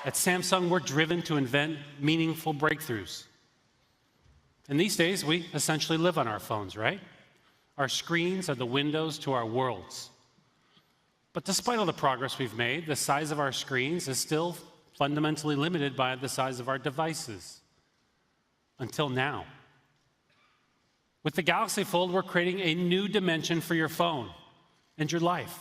At Samsung, we're driven to invent meaningful breakthroughs. And these days, we essentially live on our phones, right? Our screens are the windows to our worlds. But despite all the progress we've made, the size of our screens is still fundamentally limited by the size of our devices. Until now. With the Galaxy Fold, we're creating a new dimension for your phone and your life.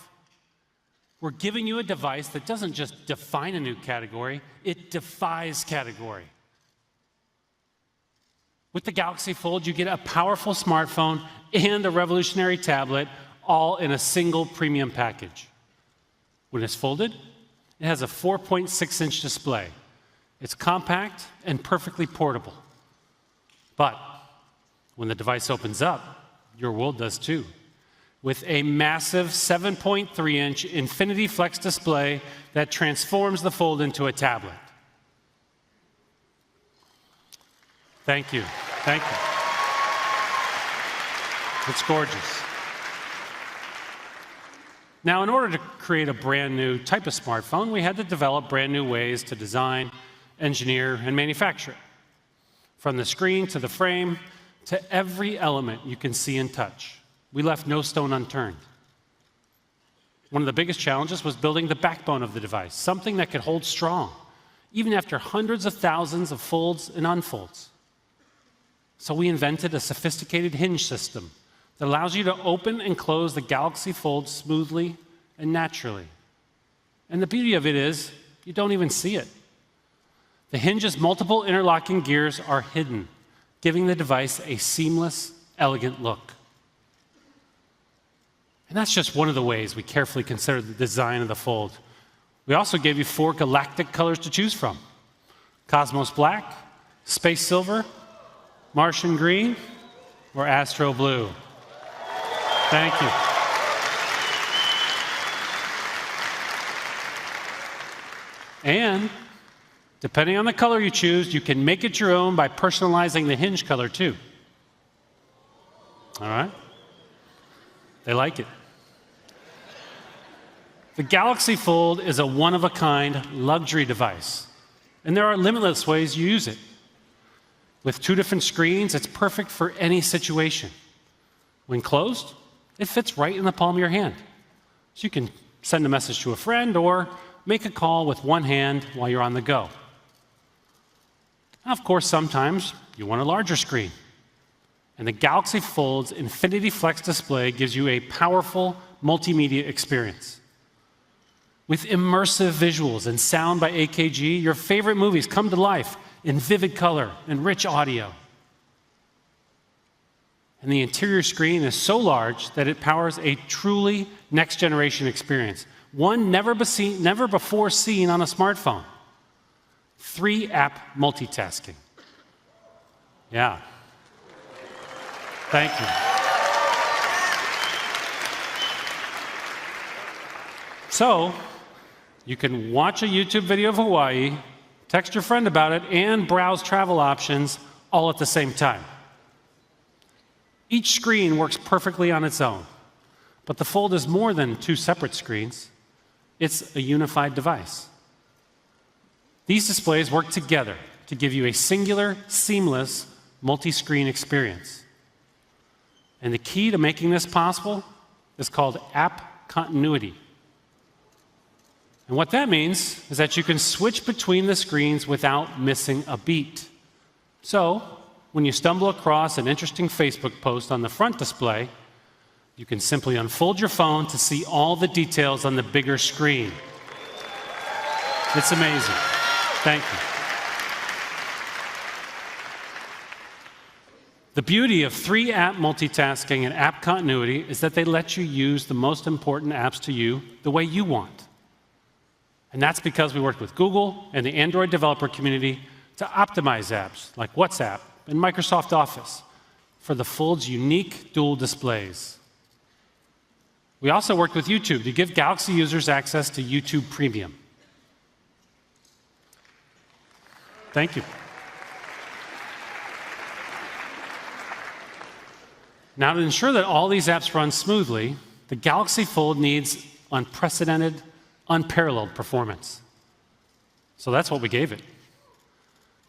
We're giving you a device that doesn't just define a new category, it defies category. With the Galaxy Fold, you get a powerful smartphone and a revolutionary tablet, all in a single premium package. When it's folded, it has a 4.6-inch display. It's compact and perfectly portable. But when the device opens up, your world does too. With a massive 7.3-inch Infinity Flex display that transforms the Fold into a tablet. Thank you. Thank you. It's gorgeous. Now, in order to create a brand new type of smartphone, we had to develop brand new ways to design, engineer, and manufacture it. From the screen to the frame to every element you can see and touch. We left no stone unturned. One of the biggest challenges was building the backbone of the device, something that could hold strong, even after hundreds of thousands of folds and unfolds. So we invented a sophisticated hinge system that allows you to open and close the Galaxy Fold smoothly and naturally. And the beauty of it is, you don't even see it. The hinge's multiple interlocking gears are hidden, giving the device a seamless, elegant look. And that's just one of the ways we carefully considered the design of the Fold. We also gave you 4 galactic colors to choose from: Cosmos Black, Space Silver, Martian Green, or Astro Blue. Thank you. And depending on the color you choose, you can make it your own by personalizing the hinge color too. All right? They like it. The Galaxy Fold is a one-of-a-kind luxury device, and there are limitless ways you use it. With 2 different screens, it's perfect for any situation. When closed, it fits right in the palm of your hand. So you can send a message to a friend or make a call with one hand while you're on the go. Now, of course, sometimes you want a larger screen. And the Galaxy Fold's Infinity Flex display gives you a powerful multimedia experience. With immersive visuals and sound by AKG, your favorite movies come to life in vivid color and rich audio. And the interior screen is so large that it powers a truly next-generation experience, one never before seen on a smartphone. 3-app multitasking. Yeah. Thank you. So, you can watch a YouTube video of Hawaii, text your friend about it, and browse travel options all at the same time. Each screen works perfectly on its own, but the Fold is more than 2 separate screens. It's a unified device. These displays work together to give you a singular, seamless, multi-screen experience. And the key to making this possible is called app continuity. And what that means is that you can switch between the screens without missing a beat. So, when you stumble across an interesting Facebook post on the front display, you can simply unfold your phone to see all the details on the bigger screen. It's amazing. Thank you. The beauty of 3-app multitasking and app continuity is that they let you use the most important apps to you the way you want. And that's because we worked with Google and the Android developer community to optimize apps like WhatsApp and Microsoft Office for the Fold's unique dual displays. We also worked with YouTube to give Galaxy users access to YouTube Premium. Thank you. Now, to ensure that all these apps run smoothly, the Galaxy Fold needs unprecedented, unparalleled performance. So that's what we gave it.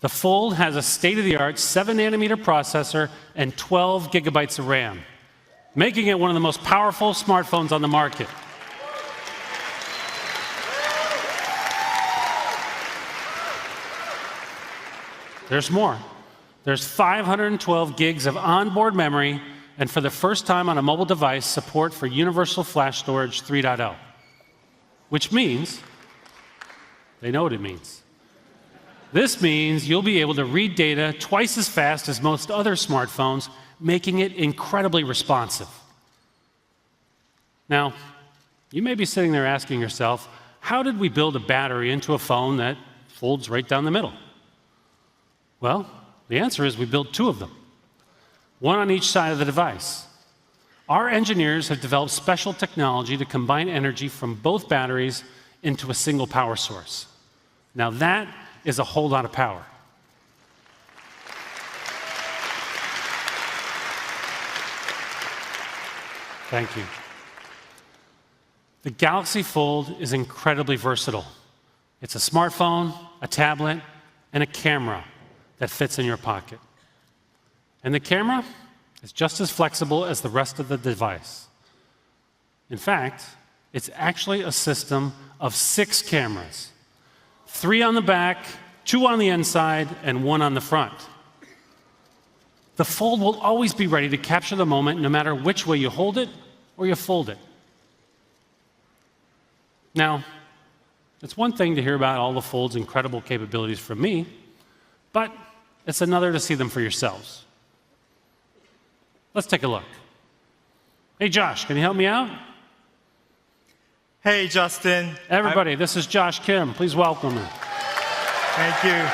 The Fold has a state-of-the-art 7-nanometer processor and 12 gigabytes of RAM, making it one of the most powerful smartphones on the market. There's more. There's 512 gigs of onboard memory, and for the first time on a mobile device, support for Universal Flash Storage 3.0, which means, they know what it means. This means you'll be able to read data twice as fast as most other smartphones, making it incredibly responsive. Now, you may be sitting there asking yourself, how did we build a battery into a phone that folds right down the middle? Well, the answer is we built two of them, one on each side of the device. Our engineers have developed special technology to combine energy from both batteries into a single power source. Now that is a whole lot of power. Thank you. The Galaxy Fold is incredibly versatile. It's a smartphone, a tablet, and a camera that fits in your pocket. And the camera is just as flexible as the rest of the device. In fact, it's actually a system of 6 cameras, 3 on the back, 2 on the inside, and 1 on the front. The Fold will always be ready to capture the moment no matter which way you hold it or you fold it. Now, it's one thing to hear about all the Fold's incredible capabilities from me, but it's another to see them for yourselves. Let's take a look. Hey, Josh, can you help me out? Hey, Justin. Everybody, this is Josh Kim. Please welcome him. Thank you.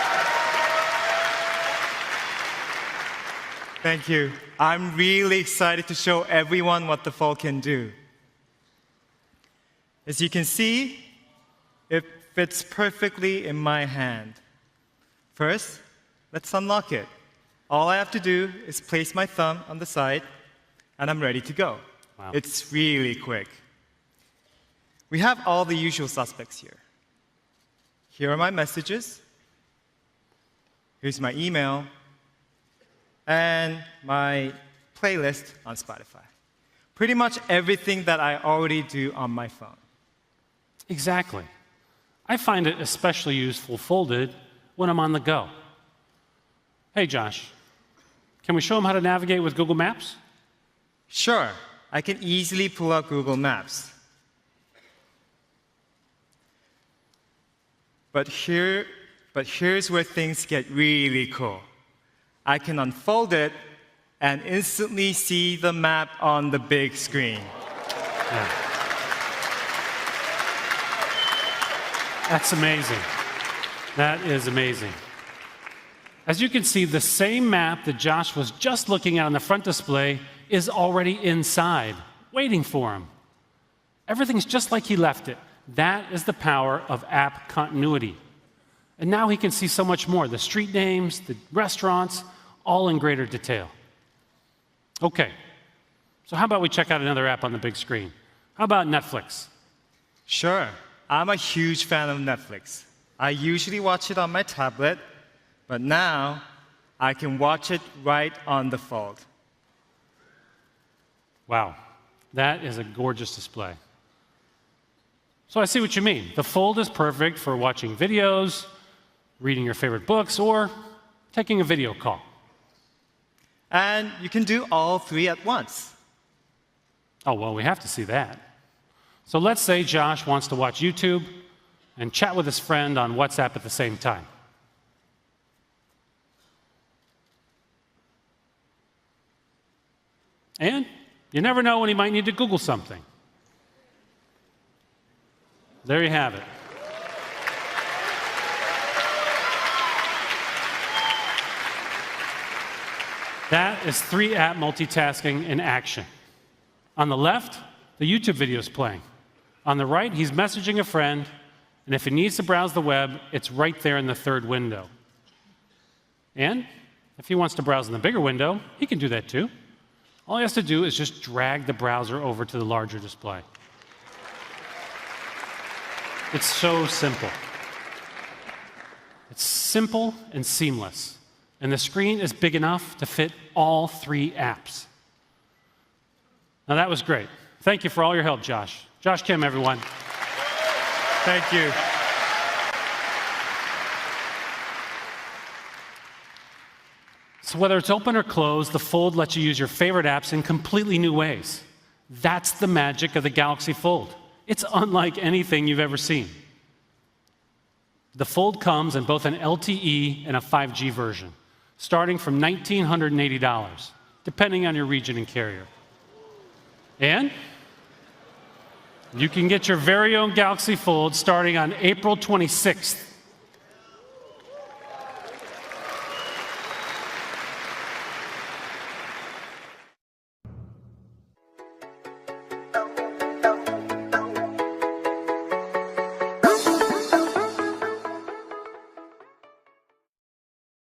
Thank you. I'm really excited to show everyone what the Fold can do. As you can see, it fits perfectly in my hand. First, let's unlock it. All I have to do is place my thumb on the side, and I'm ready to go. Wow. It's really quick. We have all the usual suspects here. Here are my messages. Here's my email, and my playlist on Spotify. Pretty much everything that I already do on my phone. Exactly. I find it especially useful folded when I'm on the go. Hey, Josh, can we show them how to navigate with Google Maps? Sure, I can easily pull up Google Maps. But here's where things get really cool. I can unfold it and instantly see the map on the big screen. Yeah. That's amazing. That is amazing. As you can see, the same map that Josh was just looking at on the front display is already inside, waiting for him. Everything's just like he left it. That is the power of app continuity. And now he can see so much more, the street names, the restaurants, all in greater detail. Okay, so how about we check out another app on the big screen? How about Netflix? Sure, I'm a huge fan of Netflix. I usually watch it on my tablet, but now I can watch it right on the Fold. Wow, that is a gorgeous display. So I see what you mean. The Fold is perfect for watching videos, reading your favorite books, or taking a video call. And you can do all 3 at once. Oh, well, we have to see that. So let's say Josh wants to watch YouTube and chat with his friend on WhatsApp at the same time. And you never know when he might need to Google something. There you have it. That is 3-app multitasking in action. On the left, the YouTube video is playing. On the right, he's messaging a friend, and if he needs to browse the web, it's right there in the 3rd window. And if he wants to browse in the bigger window, he can do that too. All he has to do is just drag the browser over to the larger display. It's so simple. It's simple and seamless, and the screen is big enough to fit all 3 apps. Now that was great. Thank you for all your help, Josh. Josh Kim, everyone. Thank you. So whether it's open or closed, the Fold lets you use your favorite apps in completely new ways. That's the magic of the Galaxy Fold. It's unlike anything you've ever seen. The Fold comes in both an LTE and a 5G version, starting from $1,980, depending on your region and carrier. And you can get your very own Galaxy Fold starting on April 26th.